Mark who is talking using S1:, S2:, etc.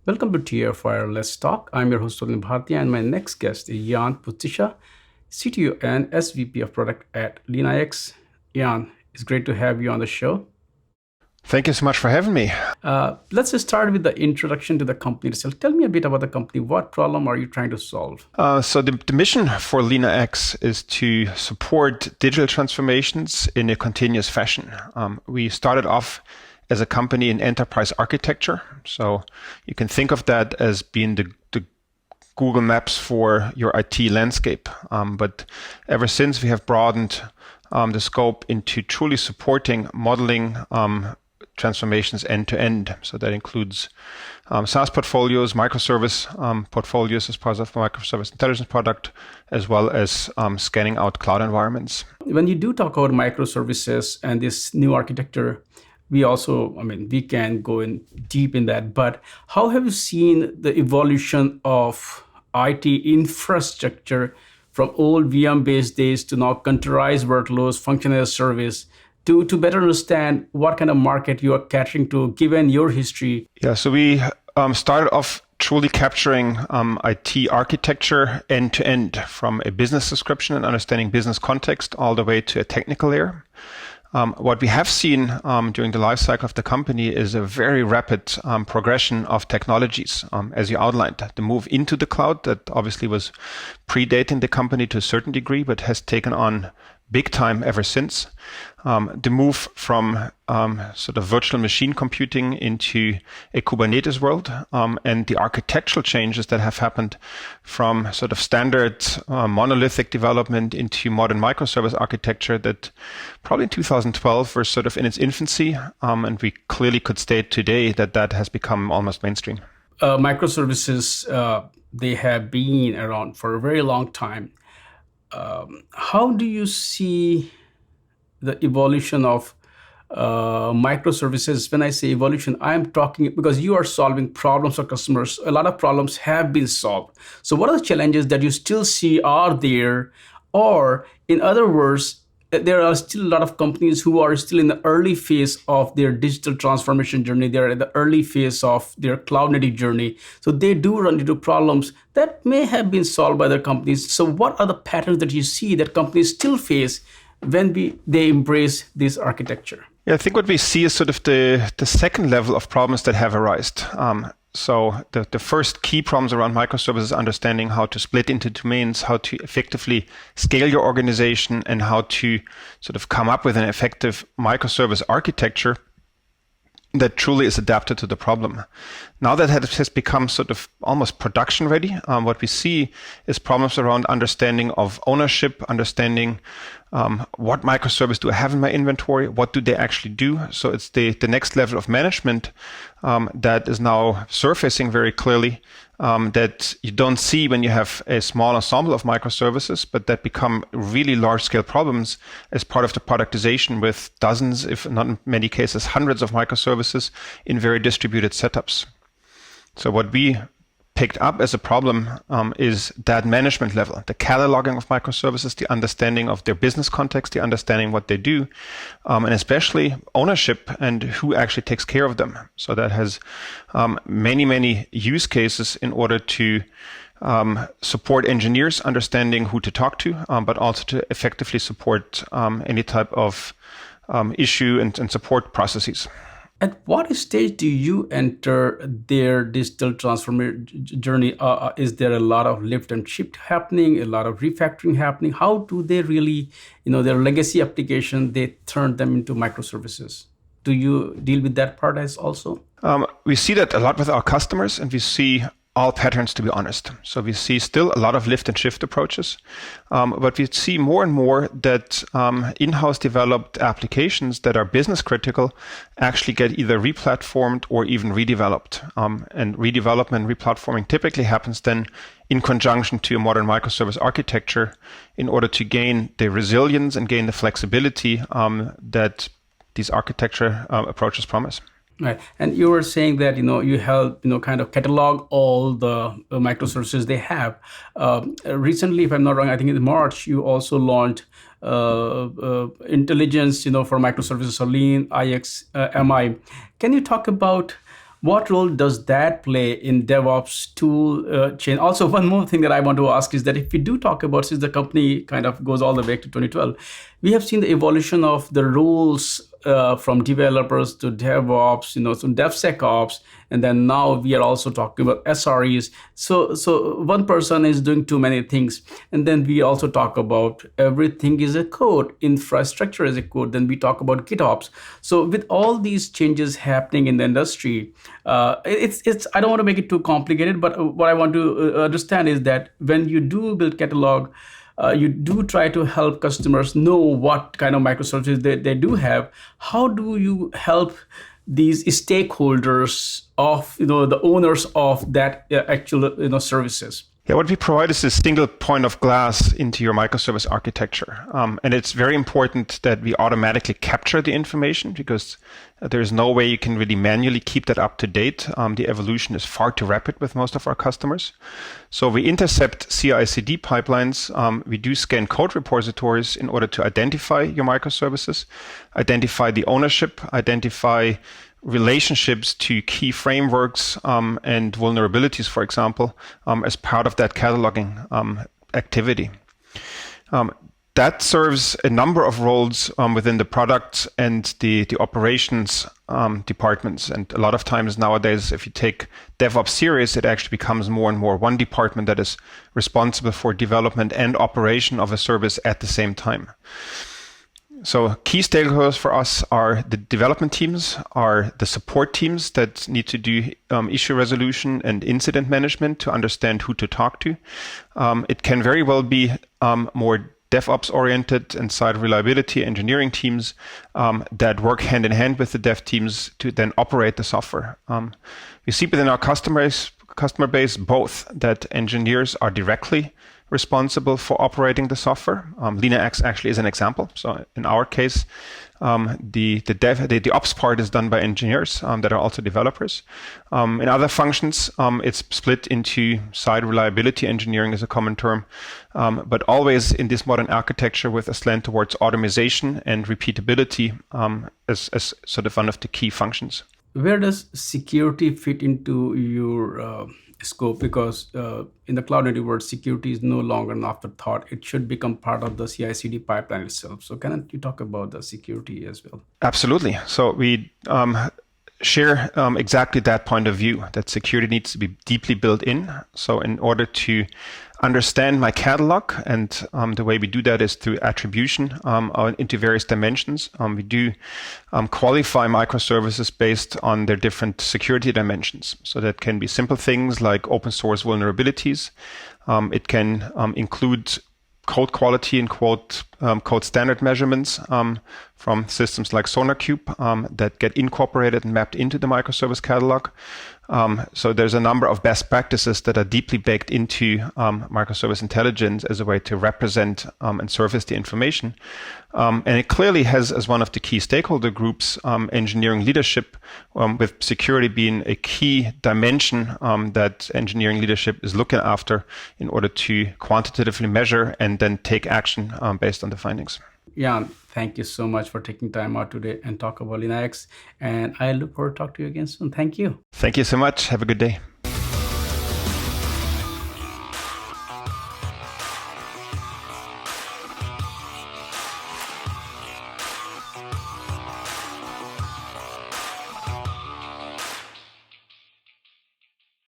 S1: Welcome to TFR Let's Talk. I'm your host, Solin Bhartia, and my next guest is Jan Puzicha, CTO and SVP of Product at LeanIX. Jan, it's great to have you on the show.
S2: Thank you so much for having me.
S1: Let's just start with the introduction to the company itself. Tell me a bit about the company. What problem are you trying to solve?
S2: So the mission for LeanIX is to support digital transformations in a continuous fashion. We started off as a company in enterprise architecture. So you can think of that as being the Google Maps for your IT landscape. But ever since, we have broadened the scope into truly supporting modeling transformations end to end. So that includes SaaS portfolios, microservice portfolios as part of the microservice intelligence product, as well as scanning out cloud environments.
S1: When you do talk about microservices and this new architecture, we can go in deep in that, but how have you seen the evolution of IT infrastructure from old VM-based days to now containerized workloads, function as a service, to better understand what kind of market you are catering to, given your history?
S2: Yeah, so we started off truly capturing IT architecture end to end, from a business description and understanding business context all the way to a technical layer. What we have seen during the life cycle of the company is a very rapid progression of technologies, as you outlined. The move into the cloud, that obviously was predating the company to a certain degree, but has taken on big time ever since. The move from sort of virtual machine computing into a Kubernetes world, and the architectural changes that have happened from sort of standard monolithic development into modern microservice architecture that probably in 2012 were sort of in its infancy. And we clearly could state today that that has become almost mainstream.
S1: Microservices, they have been around for a very long time. How do you see the evolution of microservices? When I say evolution, I'm talking because you are solving problems for customers. A lot of problems have been solved. So what are the challenges that you still see are there? Or in other words, there are still a lot of companies who are still in the early phase of their digital transformation journey. They're at the early phase of their cloud native journey. So they do run into problems that may have been solved by their companies. So what are the patterns that you see that companies still face when they embrace this architecture?
S2: Yeah, I think what we see is sort of the second level of problems that have arisen. So the first key problems around microservices is understanding how to split into domains, how to effectively scale your organization, and how to sort of come up with an effective microservice architecture that truly is adapted to the problem. Now that has become sort of almost production ready, what we see is problems around understanding of ownership, understanding what microservice do I have in my inventory, what do they actually do. So it's the next level of management that is now surfacing very clearly, that you don't see when you have a small ensemble of microservices, but that become really large-scale problems as part of the productization with dozens, if not in many cases, hundreds of microservices in very distributed setups. So what we picked up as a problem is that management level, the cataloging of microservices, the understanding of their business context, the understanding what they do, and especially ownership and who actually takes care of them. So that has many use cases in order to support engineers understanding who to talk to, but also to effectively support any type of issue and support processes.
S1: At what stage do you enter their digital transformation journey? Is there a lot of lift and shift happening, a lot of refactoring happening? How do they really, their legacy application, they turn them into microservices? Do you deal with that part as also?
S2: We see that a lot with our customers, and we see all patterns, to be honest. So we see still a lot of lift and shift approaches, but we see more and more that in-house developed applications that are business critical actually get either replatformed or even redeveloped. And redevelopment, replatforming typically happens then in conjunction to a modern microservice architecture in order to gain the resilience and gain the flexibility that these architecture approaches promise.
S1: Right. And you were saying that, you help, kind of catalog all the microservices they have. Recently, if I'm not wrong, I think in March, you also launched intelligence, for microservices, or LeanIX MI. Can you talk about What role does that play in DevOps tool change? Also, one more thing that I want to ask is that if we do talk about, since the company kind of goes all the way to 2012, we have seen the evolution of the roles from developers to DevOps, to DevSecOps, and then now we are also talking about SREs. So one person is doing too many things, and then we also talk about everything is a code, infrastructure is a code. Then we talk about GitOps. So with all these changes happening in the industry, it's I don't want to make it too complicated, but what I want to understand is that when you do build catalog, you do try to help customers know what kind of microservices they do have. How do you help these stakeholders of the owners of that actual services?
S2: Yeah, what we provide is a single point of glass into your microservice architecture. And it's very important that we automatically capture the information because there's no way you can really manually keep that up to date. The evolution is far too rapid with most of our customers. So we intercept CI/CD pipelines. We do scan code repositories in order to identify your microservices, identify the ownership, identify relationships to key frameworks and vulnerabilities, for example, as part of that cataloging activity. That serves a number of roles within the product and the operations departments. And a lot of times nowadays, if you take DevOps serious, it actually becomes more and more one department that is responsible for development and operation of a service at the same time. So key stakeholders for us are the development teams, are the support teams that need to do issue resolution and incident management to understand who to talk to. It can very well be more DevOps oriented and site reliability engineering teams that work hand in hand with the dev teams to then operate the software. We see within our customer base both that engineers are directly responsible for operating the software. LeanIX actually is an example. So in our case, the ops part is done by engineers that are also developers. In other functions, it's split into site reliability engineering is a common term, but always in this modern architecture with a slant towards automation and repeatability as sort of one of the key functions.
S1: Where does security fit into your scope? Because in the cloud-native world, security is no longer an afterthought. It should become part of the CI/CD pipeline itself. So can you talk about the security as well?
S2: Absolutely. So we share exactly that point of view, that security needs to be deeply built in. So in order to understand my catalog, and the way we do that is through attribution into various dimensions. We do qualify microservices based on their different security dimensions. So that can be simple things like open source vulnerabilities. It can include code quality and code standard measurements from systems like SonarQube that get incorporated and mapped into the microservice catalog. So there's a number of best practices that are deeply baked into microservice intelligence as a way to represent and surface the information. And it clearly has, as one of the key stakeholder groups, engineering leadership, with security being a key dimension that engineering leadership is looking after in order to quantitatively measure and then take action based on the findings.
S1: Jan, thank you so much for taking time out today and talk about LeanIX. And I look forward to talk to you again soon. Thank you.
S2: Thank you so much. Have a good day.